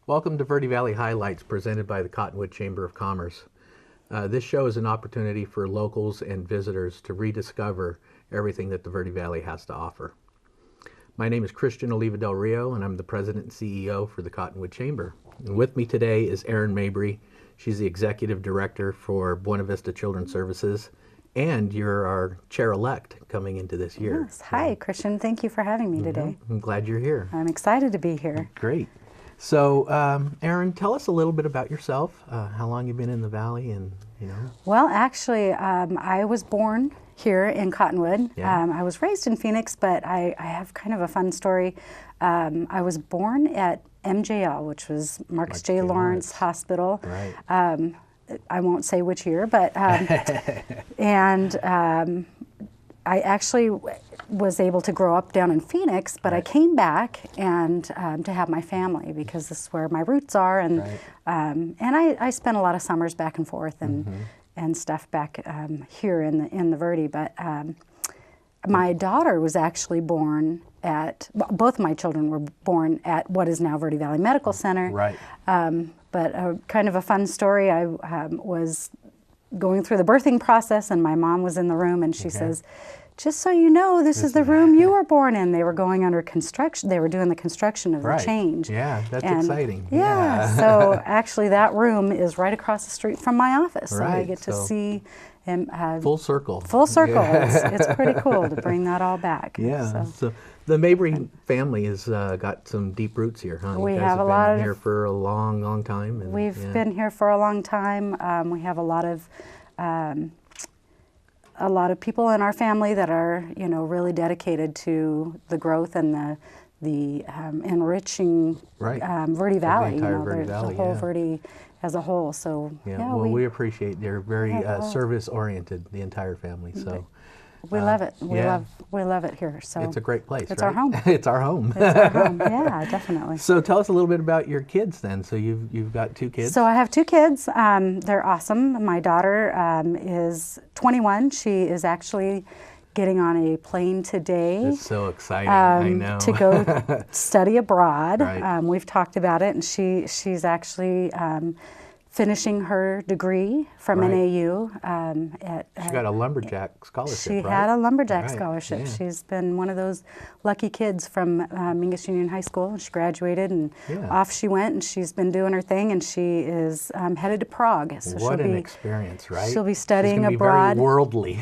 Welcome to Verde Valley Highlights, presented by the Cottonwood Chamber of Commerce. This show is an opportunity for locals and visitors to rediscover everything that the Verde Valley has to offer. My name is Christian Oliva Del Rio, and I'm the President and CEO for the Cottonwood Chamber. And with me today is Erin Mabery. She's the Executive Director for Buena Vista Children's Services, and you're our Chair-elect coming into this year. Yes. Hi, Christian. Thank you for having me today. I'm glad you're here. I'm excited to be here. Great. So, Erin, tell us a little bit about yourself, how long you've been in the Valley, and, Well, actually, I was born here in Cottonwood. Yeah. I was raised in Phoenix, but I have kind of a fun story. I was born at MJL, which was Marcus J. Lawrence Hospital. Right. I won't say which year, but, and I actually was able to grow up down in Phoenix, but I came back and to have my family, because this is where my roots are, and I spent a lot of summers back and forth and stuff back here in the Verde. But my daughter was actually born at, both my children were born at what is now Verde Valley Medical Center. Right. But kind of a fun story. I was going through the birthing process, and my mom was in the room, and she says, "Just so you know, this is the room you were born in." They were going under construction. They were doing the construction of the change. Yeah, that's and exciting. Yeah, so actually that room is right across the street from my office. So I get to see him. Full circle. Full circle. Yeah. It's pretty cool to bring that all back. Yeah. So the Mabery family has got some deep roots here, huh? We you guys have a been lot of here for a long, long time. And, we've been here for a long time. We have a lot of people in our family that are, really dedicated to the growth and the enriching Verde Valley. The entire Verde Valley, the whole Verde as a whole. So well, we appreciate. They're very service oriented, the entire family. So we love it. We love it here. So it's a great place. It's our home. It's our home. It's our home. Yeah, definitely. So tell us a little bit about your kids then. So you've got 2 kids. So I have 2 kids. They're awesome. My daughter is 21. She is actually getting on a plane today. It's so exciting. I know. To go study abroad. Right. We've talked about it, and she's actually finishing her degree from NAU. She got a lumberjack scholarship, She had a lumberjack scholarship. Yeah. She's been one of those lucky kids from Mingus Union High School. She graduated, and off she went, and she's been doing her thing, and she is headed to Prague. So what an experience, right? She'll be studying she's abroad. Be very worldly.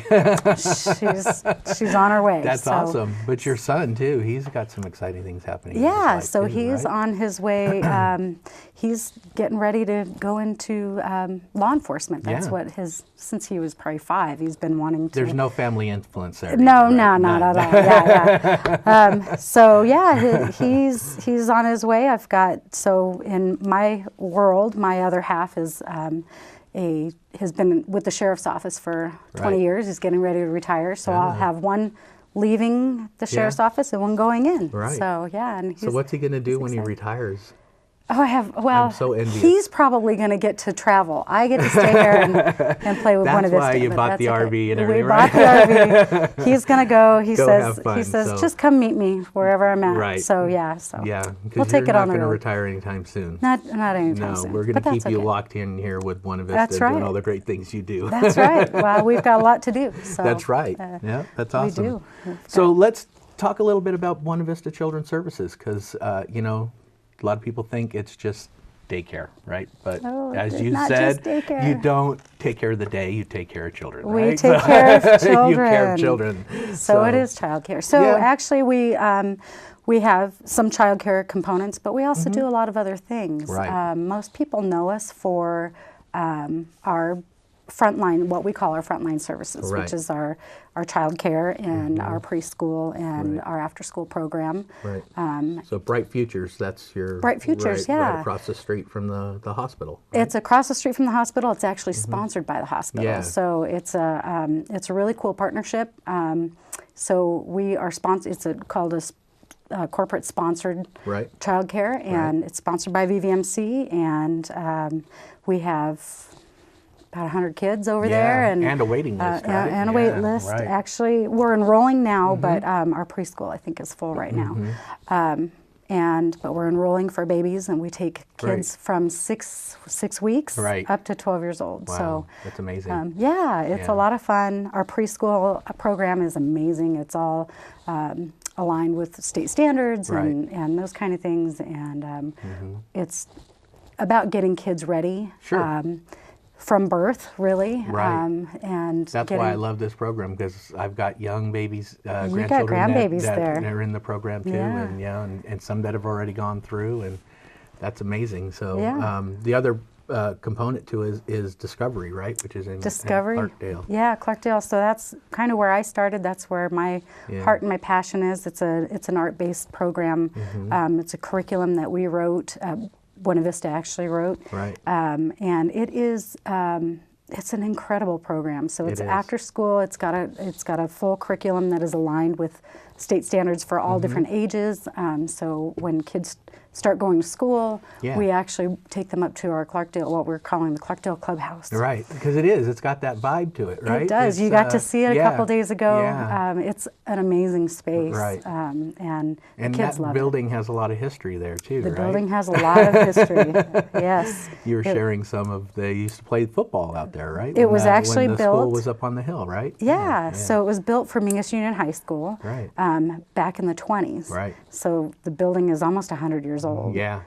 she's on her way. That's awesome. But your son, too, he's got some exciting things happening. Yeah, in his life too, he's on his way. He's getting ready to go into law enforcement. That's what since he was probably 5, he's been wanting to. There's no family influence there. No, either, right? not at all. Yeah. So he's on his way. So in my world, my other half is has been with the sheriff's office for 20 years. He's getting ready to retire. So I'll have one leaving the sheriff's office and one going in. Right. So so what's he going to do when he retires? Oh, I'm so envious. He's probably going to get to travel. I get to stay here and play with Buena Vista. That's why you bought the RV and everything, We bought the RV. He's going to go. He says, so. Just come meet me wherever I'm at. Right. So we'll take it on the road. You're not going to retire anytime soon. Not anytime soon. No, we're going to keep you locked in here with Buena Vista. That's right. Doing all the great things you do. That's right. Well, we've got a lot to do. So, that's right. Yeah, that's awesome. We do. So let's talk a little bit about Buena Vista Children's Services, because a lot of people think it's just daycare, right? But as you said, you don't take care of the day, you take care of children, right? We take care of children. You care of children. So it is childcare. So actually we have some childcare components, but we also do a lot of other things. Right. Most people know us for our frontline, what we call our frontline services, which is our child care and our preschool and our after-school program. Right. So Bright Futures, that's your... Bright Futures, right across the street from the hospital. Right? It's across the street from the hospital. It's actually sponsored by the hospital. Yeah. So it's a really cool partnership. So we are sponsored. It's called a corporate sponsored childcare, and it's sponsored by VVMC, and we have about 100 kids over there, and a waiting list, right? And a wait list. Actually, we're enrolling now, but our preschool I think is full right now. but we're enrolling for babies, and we take kids Right. from six weeks Right. up to 12 years old. Wow, So that's amazing. yeah, it's a Yeah. lot of fun. Our preschool program is amazing. It's all aligned with state standards Right. and those kind of things, and it's about getting kids ready. Sure. From birth, really. Right. And That's why I love this program, because I've got young babies, got grandchildren grandbabies that there. are in the program too, Yeah. and some that have already gone through, and that's amazing. So Yeah. the other component to it is Discovery, right, which is in Discovery. Clarkdale. Yeah, Clarkdale. So that's kind of where I started. That's where my Yeah. heart and my passion is. It's an art-based program. It's a curriculum that we wrote. Buena Vista actually wrote. Right. And it is. It's an incredible program. So it's It is. after school. It's got a full curriculum that is aligned with state standards for all different ages. So when kids start going to school, Yeah. we actually take them up to our Clarkdale, what we're calling the Clarkdale Clubhouse. Right, because it's got that vibe to it, right? It does. It's, You got to see it a yeah, couple days ago. Yeah. It's an amazing space, Right. and the And kids that love building has a lot of history there too, it. The right? building has a lot of history. Yes. You were sharing some of, they used to play football out there, right? It was actually when the school built- was up on the hill, right? Yeah. So it was built for Mingus Union High School. Right. Back in the 20s. Right. So the building is almost 100 years old. Yeah.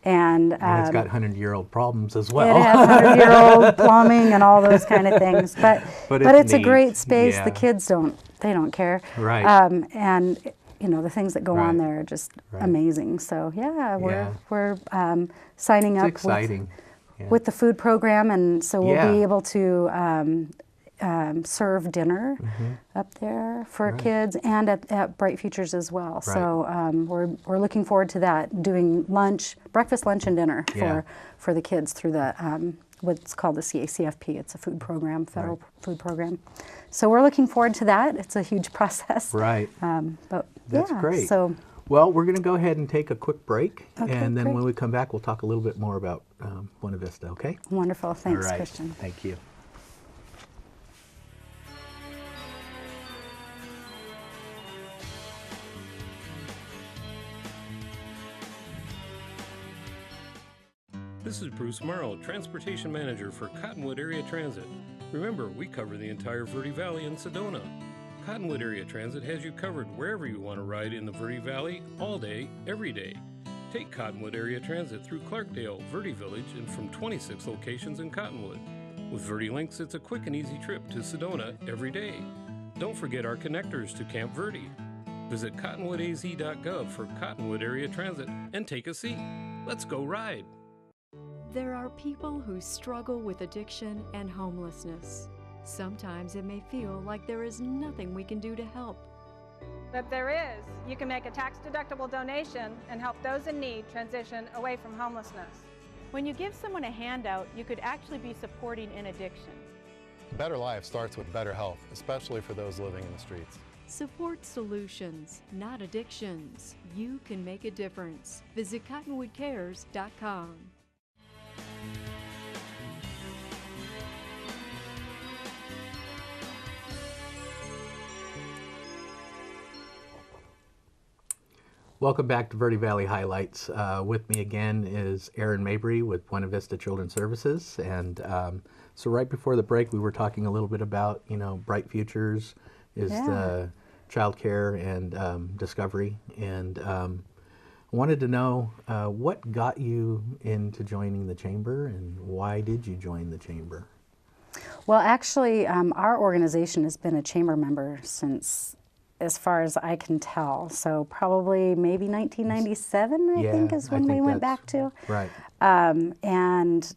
And And it's got 100-year-old problems as it well. has 100-year-old plumbing and all those kind of things. But But it's a neat. great space. Yeah. The kids don't care. Right. And the things that go on Right. there are just Right. amazing. So yeah, Yeah. we're signing It's up exciting. with the food program, and so we'll Yeah. be able to serve dinner up there for Right. kids, and at Bright Futures as well. So we're looking forward to that, doing breakfast, lunch, and dinner Yeah. for the kids through the what's called the CACFP. It's a food program, federal food program. So we're looking forward to that. It's a huge process. Right. But That's yeah, great. So Well, we're going to go ahead and take a quick break, Okay, and then great. when we come back, we'll talk a little bit more about Buena Vista, okay? wonderful. Thanks, All right. Christian. Thank you. This is Bruce Morrow, Transportation Manager for Cottonwood Area Transit. Remember, we cover the entire Verde Valley and Sedona. Cottonwood Area Transit has you covered wherever you want to ride in the Verde Valley, all day, every day. Take Cottonwood Area Transit through Clarkdale, Verde Village, and from 26 locations in Cottonwood. With Verde Links, it's a quick and easy trip to Sedona every day. Don't forget our connectors to Camp Verde. Visit cottonwoodaz.gov for Cottonwood Area Transit and take a seat. Let's go ride. There are people who struggle with addiction and homelessness. Sometimes it may feel like there is nothing we can do to help. But there is. You can make a tax-deductible donation and help those in need transition away from homelessness. When you give someone a handout, you could actually be supporting an addiction. A better life starts with better health, especially for those living in the streets. Support solutions, not addictions. You can make a difference. Visit cottonwoodcares.com. Welcome back to Verde Valley Highlights. With me again is Erin Mabery with Buena Vista Children's Services. And so right before the break, we were talking a little bit about, Bright Futures is the child care and Discovery. And I wanted to know what got you into joining the Chamber, and why did you join the Chamber? Well, actually, our organization has been a Chamber member since, as far as I can tell, so probably maybe 1997, I think, is when we went back to. Right. And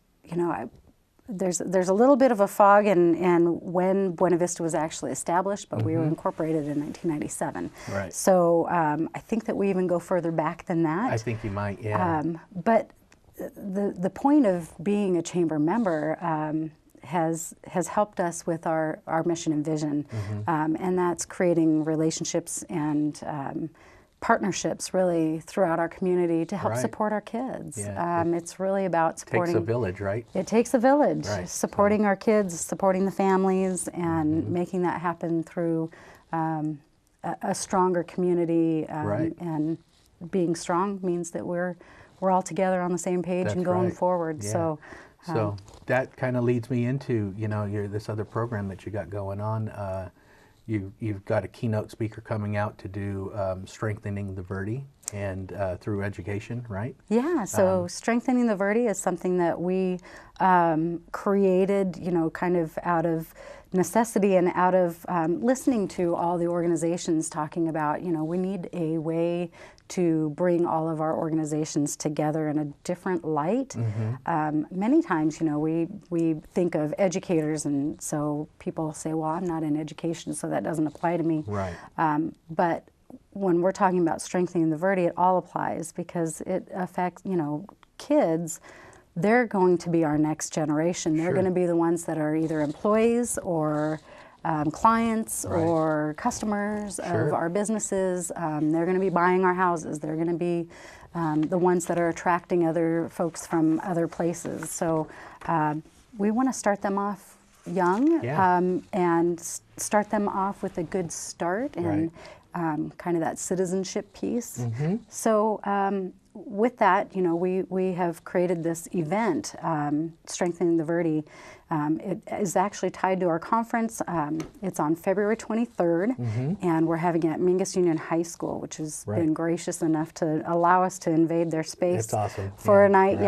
there's a little bit of a fog in when Buena Vista was actually established, but we were incorporated in 1997. Right. So I think that we even go further back than that. I think you might, yeah. But the point of being a Chamber member has helped us with our mission and vision, and that's creating relationships and partnerships really throughout our community to help Right. support our kids. Yeah, It's really about supporting. Takes a village, right? It takes a village, Right, supporting our kids, supporting the families, and making that happen through a stronger community Right. and being strong means that we're all together on the same page That's and going right. forward. Yeah. So that kind of leads me into, this other program that you got going on. You've got a keynote speaker coming out to do strengthening the Verde and through education, right? Yeah, so strengthening the Verde is something that we created, kind of out of necessity and out of listening to all the organizations talking about, we need a way to bring all of our organizations together in a different light. Many times, we think of educators, and so people say, well, I'm not in education, so that doesn't apply to me. Right. But when we're talking about strengthening the Verde, it all applies because it affects, kids. They're going to be our next generation. They're going to be the ones that are either employees or clients or customers of our businesses. They're going to be buying our houses. They're going to be the ones that are attracting other folks from other places. So we want to start them off young and start them off with a good start and kind of that citizenship piece. So with that, we have created this event, Strengthening the Verde. It is actually tied to our conference. It's on February 23rd, and we're having it at Mingus Union High School, which has been gracious enough to allow us to invade their space. That's awesome. For a night.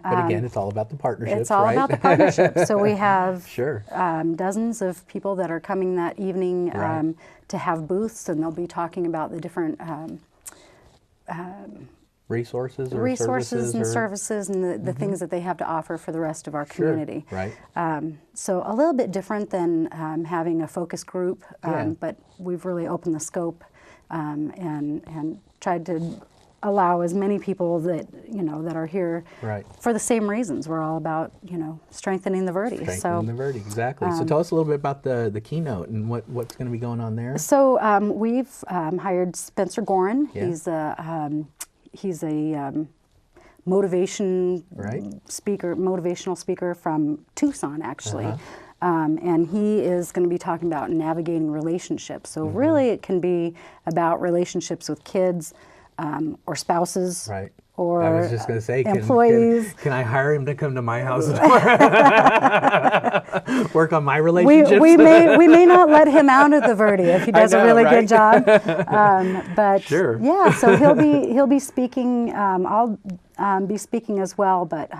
But again, it's all about the partnerships, It's all about the partnership. So we have dozens of people that are coming that evening to have booths, and they'll be talking about the different resources and services and the things that they have to offer for the rest of our community. Right. So a little bit different than having a focus group, but we've really opened the scope and tried to allow as many people that that are here for the same reasons. We're all about strengthening the Verde. Strengthening the Verde, exactly. So tell us a little bit about the keynote and what's going to be going on there. So we've hired Spencer Gorin. He's a motivational speaker from Tucson, actually. And he is going to be talking about navigating relationships. So really it can be about relationships with kids or spouses. Or I was just going to say, employees. Can I hire him to come to my house and work on my relationships? We may not let him out of the Verde if he does a really good job. But yeah, so he'll be speaking. I'll be speaking as well, but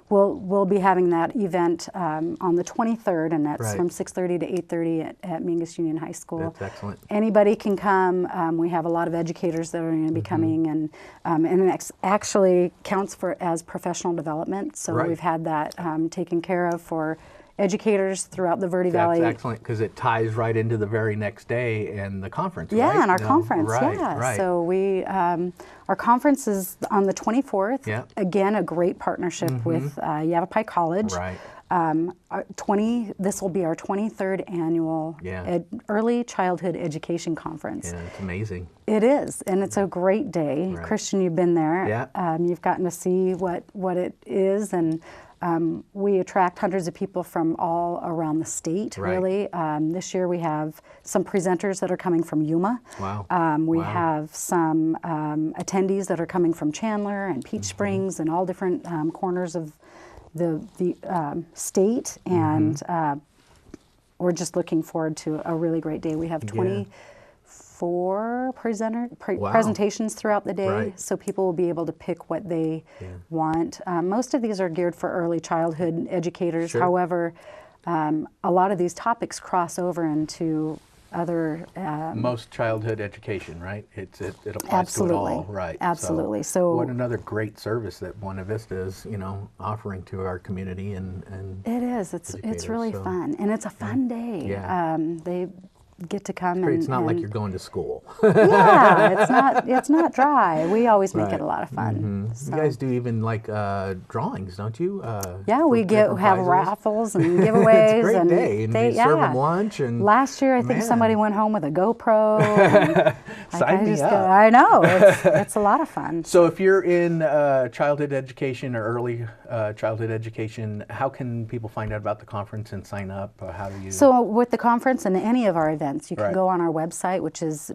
we'll be having that event on the 23rd, and that's from 6:30 to 8:30 at Mingus Union High School. That's excellent. Anybody can come. We have a lot of educators that are going to be coming, and it actually counts as professional development. So we've had that taken care of for educators throughout the Verde Valley. That's excellent, because it ties right into the very next day and the conference. Yeah, and our conference. So we our conference is on the 24th. Again, a great partnership with Yavapai College. This will be our 23rd annual early childhood education conference. Yeah, it's amazing. It is, and it's a great day. Christian, you've been there. You've gotten to see what it is, and we attract hundreds of people from all around the state, really. This year we have some presenters that are coming from Yuma. We have some attendees that are coming from Chandler and Peach Springs and all different corners of the state, and we're just looking forward to a really great day. We have 24 presentations throughout the day, so people will be able to pick what they want. Most of these are geared for early childhood educators. However, a lot of these topics cross over into other most childhood education, right? It applies to it all, right? Absolutely. So what another great service that Buena Vista is, offering to our community and it is. It's really fun, and it's a fun day. They get to come it's not like you're going to school. It's not dry. We always make it a lot of fun. So. You guys do even like drawings, don't you? We have raffles and giveaways. It's a great day. And you serve them lunch. And last year, I think somebody went home with a GoPro. Sign me up. I know, it's a lot of fun. So if you're in childhood education or early childhood education, how can people find out about the conference and sign up? How do you? So with the conference and any of our events, you can Right. go on our website, which is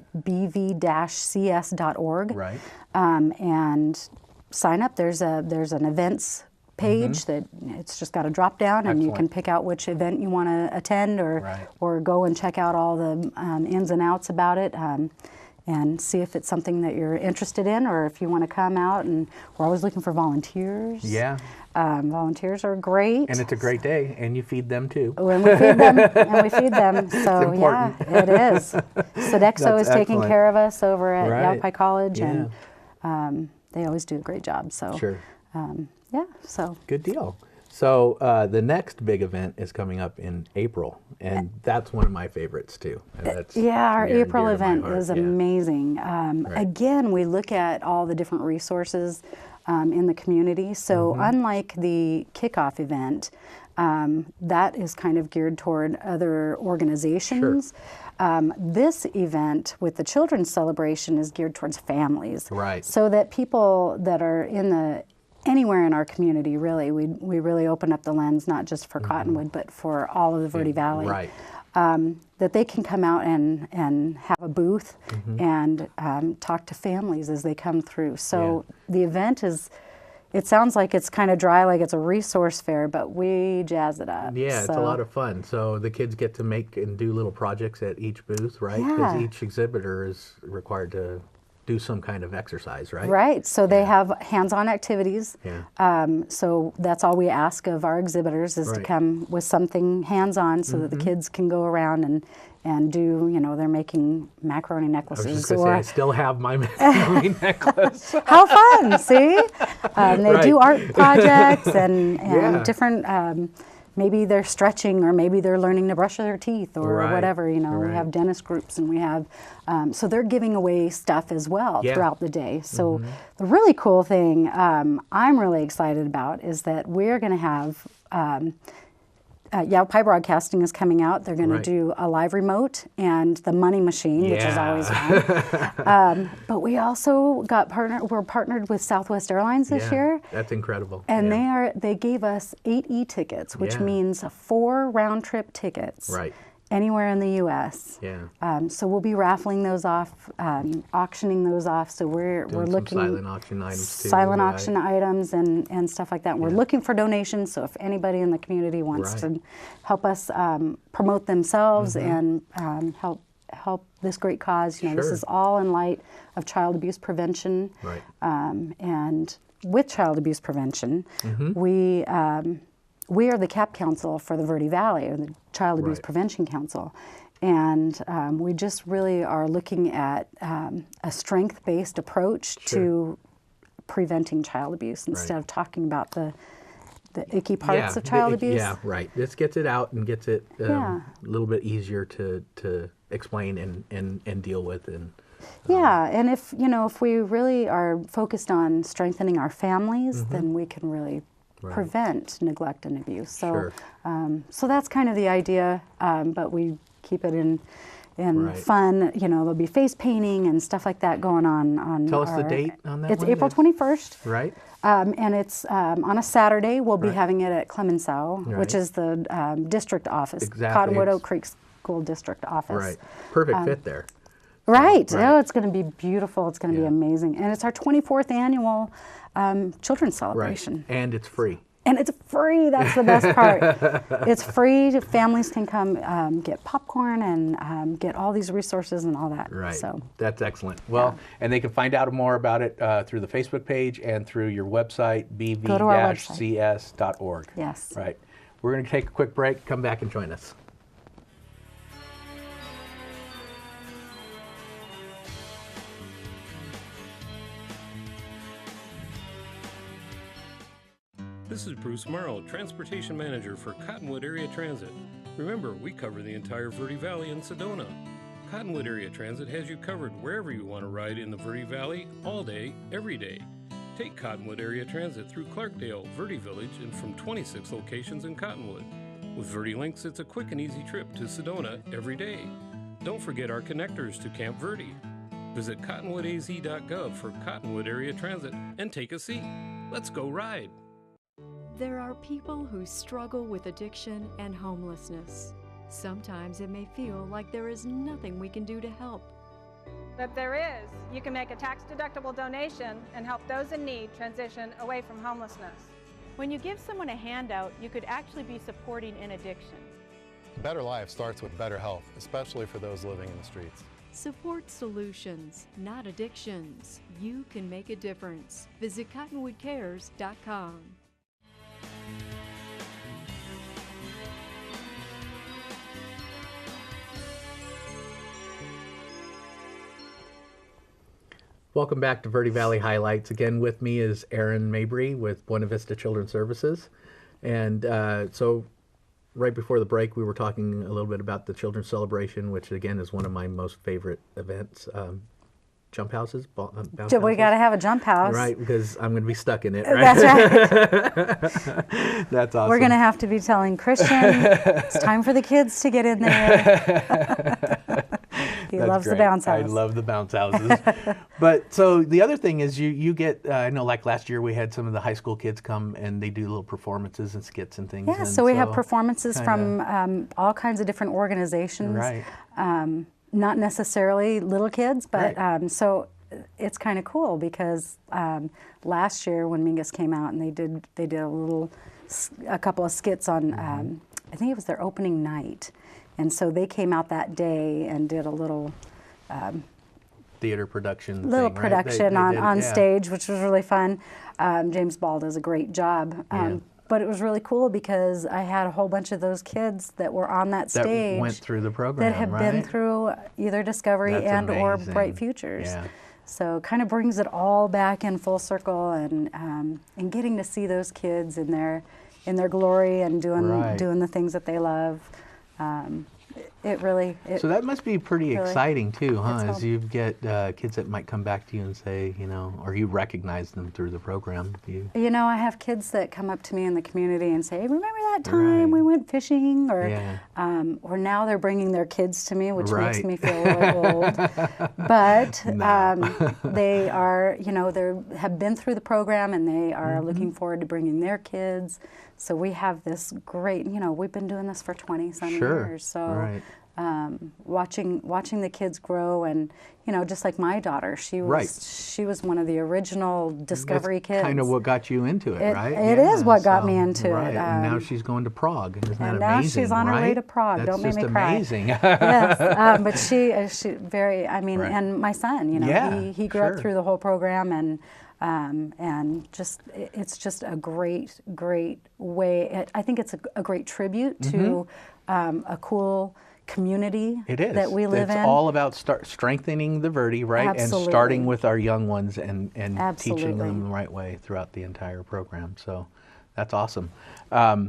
bv-cs.org, Right. and sign up. There's an events page that it's just got a drop down, and you can Excellent. pick out which event you want to attend, or Right. or go and check out all the ins and outs about it. And see if it's something that you're interested in, or if you want to come out. And we're always looking for volunteers. Yeah. Volunteers are great. And it's a great day, and you feed them too. When we feed them, and we feed them. So yeah, important. it is. Sodexo That's is taking excellent. care of us over at Right. Yavapai College, Yeah. and they always do a great job. So Sure. yeah, so Good deal. So the next big event is coming up in April, and that's one of my favorites too. And that's yeah, our near and April dear to my event heart, is yeah. amazing. Again, we look at all the different resources in the community. So Mm-hmm. unlike the kickoff event, that is kind of geared toward other organizations. This event with the children's celebration is geared towards families. Right. So that people that are anywhere in our community, really, we really open up the lens, not just for Cottonwood, but for all of the Verde Valley. Right. That they can come out and have a booth and talk to families as they come through. So the event it sounds like it's kind of dry, like it's a resource fair, but we jazz it up. Yeah, it's a lot of fun. So the kids get to make and do little projects at each booth, right? Because Yeah. each exhibitor is required to do some kind of exercise, right? Right, so they have hands-on activities. Yeah. So that's all we ask of our exhibitors is to Right. come with something hands-on so that the kids can go around and do, they're making macaroni I was necklaces. just going to say, I still have my macaroni necklace. How fun, see? They do art projects and Yeah. different, maybe they're stretching or maybe they're learning to brush their teeth or Right, whatever, We right. have dentist groups and we have, so they're giving away stuff as well Yeah. throughout the day. So the really cool thing I'm really excited about is that we're going to have, Yavapai Broadcasting is coming out. They're going Right. to do a live remote and the money machine, which is Yeah. always fun. But we also we're partnered with Southwest Airlines this Yeah, year. that's incredible. And Yeah. they gave us 8 e-tickets, which Yeah. means 4 round-trip tickets Right. anywhere in the U.S. Yeah. So we'll be raffling those off, auctioning those off. So we're Doing some looking silent auction items too. silent right? auction items and stuff like that. And we're looking for donations. So if anybody in the community wants Right. to help us promote themselves and help this great cause, this Sure. is all in light of child abuse prevention. Right. And with child abuse prevention, Mm-hmm. we are the CAP Council for the Verde Valley, or the Child Abuse Right. Prevention Council. And we just really are looking at a strength-based approach to preventing child abuse instead Right. of talking about the icky parts of the- child abuse. Yeah, right. This gets it out and gets it Yeah. a little bit easier to explain and deal with. And Yeah, and if we really are focused on strengthening our families, then we can really prevent neglect and abuse. So, Sure. so that's kind of the idea, but we keep it in Right. fun. There'll be face painting and stuff like that going on. Tell us the date on that It's one. April 21st. Right. And it's on a Saturday. We'll be Right. having it at Clemenceau, Right. which is the district office, Exactly. Cottonwood It's- Oak Creek School District office. Right. Perfect fit there. Right. Right. Oh, it's going to be beautiful. It's going to be Yeah. amazing. And it's our 24th annual children's celebration. Right. And it's free. And it's free. That's the best part. It's free. Families can come get popcorn and get all these resources and all that. Right. So That's excellent. Well, and they can find out more about it through the Facebook page and through your website, Go to our website. bv-cs.org. yes. Right. We're going to take a quick break. Come back and join us. This is Bruce Morrow, Transportation Manager for Cottonwood Area Transit. Remember, we cover the entire Verde Valley and Sedona. Cottonwood Area Transit has you covered wherever you want to ride in the Verde Valley, all day, every day. Take Cottonwood Area Transit through Clarkdale, Verde Village, and from 26 locations in Cottonwood. With Verde Links, it's a quick and easy trip to Sedona every day. Don't forget our connectors to Camp Verde. Visit cottonwoodaz.gov for Cottonwood Area Transit and take a seat. Let's go ride. There are people who struggle with addiction and homelessness. Sometimes it may feel like there is nothing we can do to help. But there is. You can make a tax-deductible donation and help those in need transition away from homelessness. When you give someone a handout, you could actually be supporting an addiction. A better life starts with better health, especially for those living in the streets. Support solutions, not addictions. You can make a difference. Visit cottonwoodcares.com. Welcome back to Verde Valley Highlights. Again, with me is Erin Mabery with Buena Vista Children's Services. And so right before the break, we were talking a little bit about the Children's Celebration, which again is one of my most favorite events. Jump houses, bounce houses. We got to have a jump house. Right, because I'm going to be stuck in it, right? That's right. That's awesome. We're going to have to be telling Christian, it's time for the kids to get in there. He That's loves great. the bounce house. I love the bounce houses. But so the other thing is you get, I know like last year we had some of the high school kids come and they do little performances and skits and things. Yeah, and so we have performances from all kinds of different organizations. Right. Not necessarily little kids, but Right. So it's kind of cool because last year when Mingus came out and they did a couple of skits on, I think it was their opening night. And so they came out that day and did a little theater production. Little thing, production right? on stage, which was really fun. James Ball does a great job. But it was really cool because I had a whole bunch of those kids that were on that stage. That went through the program, that have right? been through either Discovery That's and or amazing. Bright Futures. Yeah. So kind of brings it all back in full circle, and getting to see those kids in their glory and doing the things that they love. So that must be pretty really exciting too, huh? hits As home. you get kids that might come back to you and say, or you recognize them through the program. I have kids that come up to me in the community and say, "Remember that time Right. we went fishing?" Or, Yeah. or now they're bringing their kids to me, which makes Right. me feel really old. But No. they are, they have been through the program and they are looking forward to bringing their kids. So we have this great, we've been doing this for 20-some years. So Right. watching the kids grow, and just like my daughter, she was one of the original Discovery kids. Kind of what got you into it, right? It is what got me into right. it. And now she's going to Prague. Isn't that and amazing? now she's on her way right? to Prague. That's Don't make just me cry. amazing. Yes, but she very. I mean, Right. and my son, Yeah, he grew up sure. through the whole program, and it's just a great way. I think it's a great tribute to a cool community It is. that we live in. It's all about strengthening the Verde, right? Absolutely. And starting with our young ones and teaching Absolutely. them the right way throughout the entire program. So that's awesome.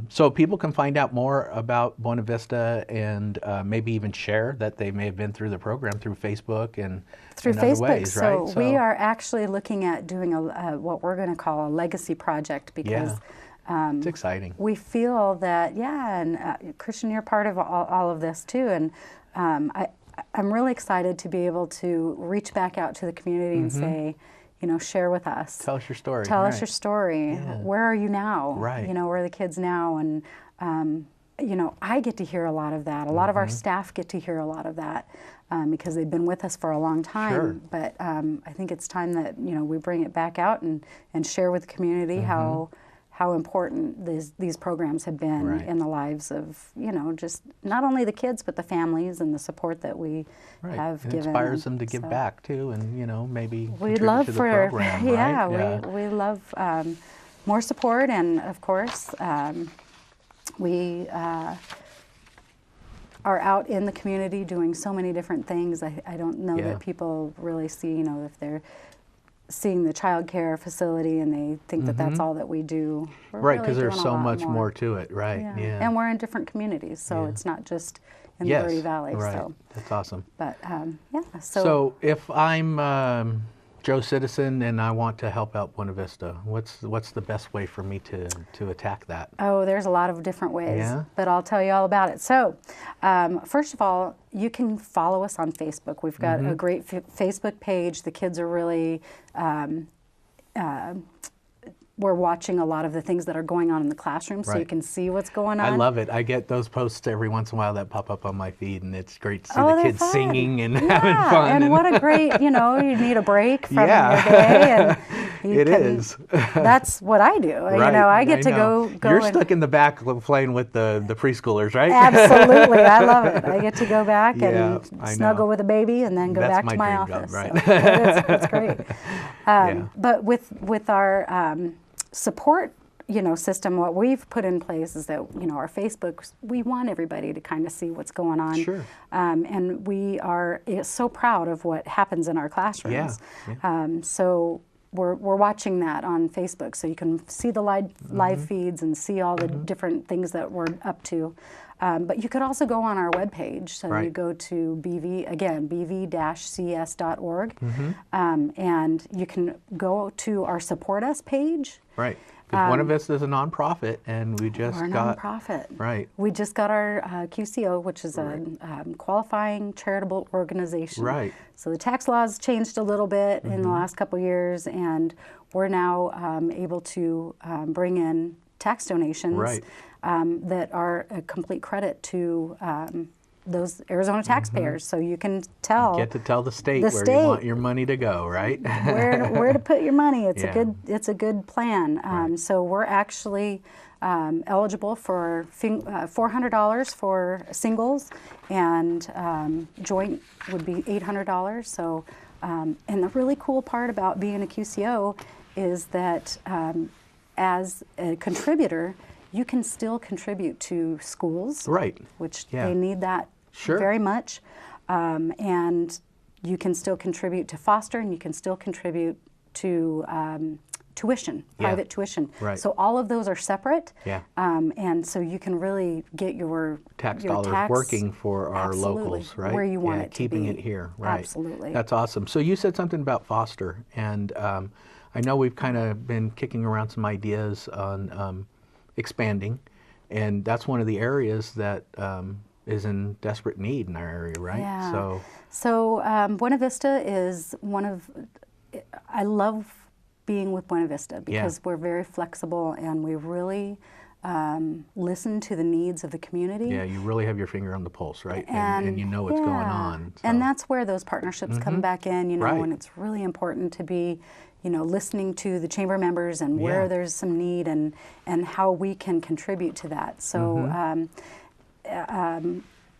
So people can find out more about Buena Vista and maybe even share that they may have been through the program through Facebook and Through and Facebook. other ways, right? So we are actually looking at doing what we're going to call a legacy project, because it's exciting. we feel that, and Christian, you're part of all of this too, and I'm really excited to be able to reach back out to the community and say, share with us. Tell us your story. Tell us right. your story. Yeah. Where are you now? Right. Where are the kids now? And, I get to hear a lot of that. A lot of our staff get to hear a lot of that because they've been with us for a long time. Sure. But I think it's time that, we bring it back out and share with the community how important these programs have been Right. in the lives of, just not only the kids, but the families and the support that we Right. have It given. inspires them to give So back too, and maybe we'd contribute love to the for program, right? we love more support, and of course we are out in the community doing so many different things. I don't know Yeah. that people really see, if they're seeing the child care facility and they think that that's all that we do. We're Right, really because there's doing a so lot much more to it, right? Yeah. And we're in different communities, so Yeah. it's not just in Yes, the Verde Valley. right. So, That's awesome. but So if I'm Joe Citizen, and I want to help out Buena Vista. What's the best way for me to attack that? Oh, there's a lot of different ways, Yeah? but I'll tell you all about it. So, first of all, you can follow us on Facebook. We've got a great Facebook page. The kids are really we're watching a lot of the things that are going on in the classroom, so you Right. can see what's going on. I love it. I get those posts every once in a while that pop up on my feed, and it's great to see Oh, the they're kids fun. singing and Yeah, having fun. and what a great, you need a break from Yeah. your day. And you It can, is. That's what I do. Right, I get to know. go You're and, stuck in the back playing with the preschoolers, right? Absolutely, I love it. I get to go back Yeah, and I snuggle know. with a baby and then go That's back my to my dream job, office. right. So, it's great. Yeah. But with our support, system, what we've put in place is that, our Facebook, we want everybody to kind of see what's going on. Sure. And we are so proud of what happens in our classrooms. Yeah. So we're watching that on Facebook, so you can see the live feeds and see all the different things that we're up to. But you could also go on our webpage. So Right. you go to bv-cs.org, and you can go to our Support Us page. Right. Because Buena Vista is a nonprofit, and we just We're a got nonprofit. Right. We just got our QCO, which is a qualifying charitable organization. Right. So the tax laws changed a little bit in the last couple years, and we're now able to bring in tax donations Right. that are a complete credit to those Arizona taxpayers. So you can tell Get to tell the state The where state. you want your money to go, right? where to put your money. It's Yeah. a good plan. So we're actually eligible for $400 for singles, and joint would be $800. So, and the really cool part about being a QCO is that as a contributor, you can still contribute to schools, Right. which Yeah. they need that Sure. very much. And you can still contribute to foster, and you can still contribute to tuition, Yeah. private tuition. Right. So all of those are separate. Yeah. And so you can really get your Tax your dollars working for our Absolutely, locals, right? where you want Yeah, it to keeping be. it here, right? Absolutely. That's awesome. So you said something about foster, and I know we've kind of been kicking around some ideas on expanding, and that's one of the areas that is in desperate need in our area, right? Yeah. So Buena Vista is I love being with Buena Vista because we're very flexible, and we really listen to the needs of the community. yeah, you really have your finger on the pulse, right? And you know what's going on. And so. that's where those partnerships come back in, Right. and it's really important to be, listening to the chamber members and where Yeah. there's some need and how we can contribute to that. So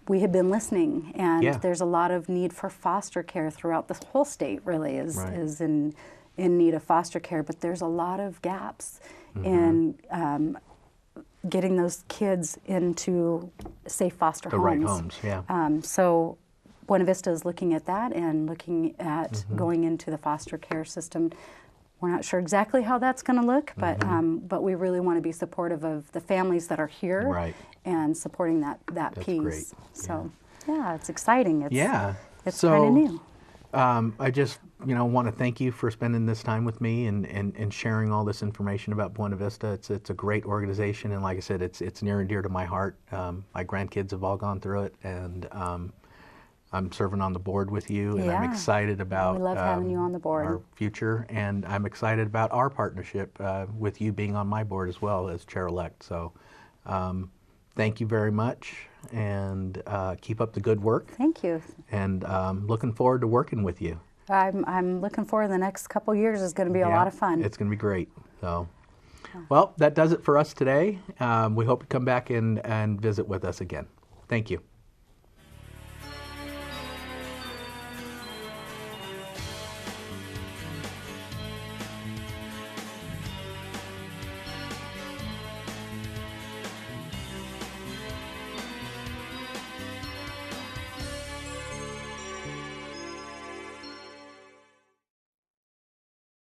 we have been listening, and Yeah. there's a lot of need for foster care throughout the whole state. Really is Right. is in need of foster care, but there's a lot of gaps in getting those kids into safe foster The homes. right homes, yeah. So Buena Vista is looking at that and looking at going into the foster care system. We're not sure exactly how that's going to look, but we really want to be supportive of the families that are here, Right. and supporting that That's piece. great, So yeah, it's exciting. It's it's So, kind of new. I just, want to thank you for spending this time with me and sharing all this information about Buena Vista. It's a great organization, and like I said, it's near and dear to my heart. My grandkids have all gone through it, and I'm serving on the board with you, and I'm Yeah. excited about We love having you on the board. our future, and I'm excited about our partnership with you being on my board as well as chair-elect. So thank you very much, and keep up the good work. Thank you. And looking forward to working with you. I'm looking forward. The next couple years is going to be a lot of fun. It's going to be great. So, well, that does it for us today. We hope you come back and visit with us again. Thank you.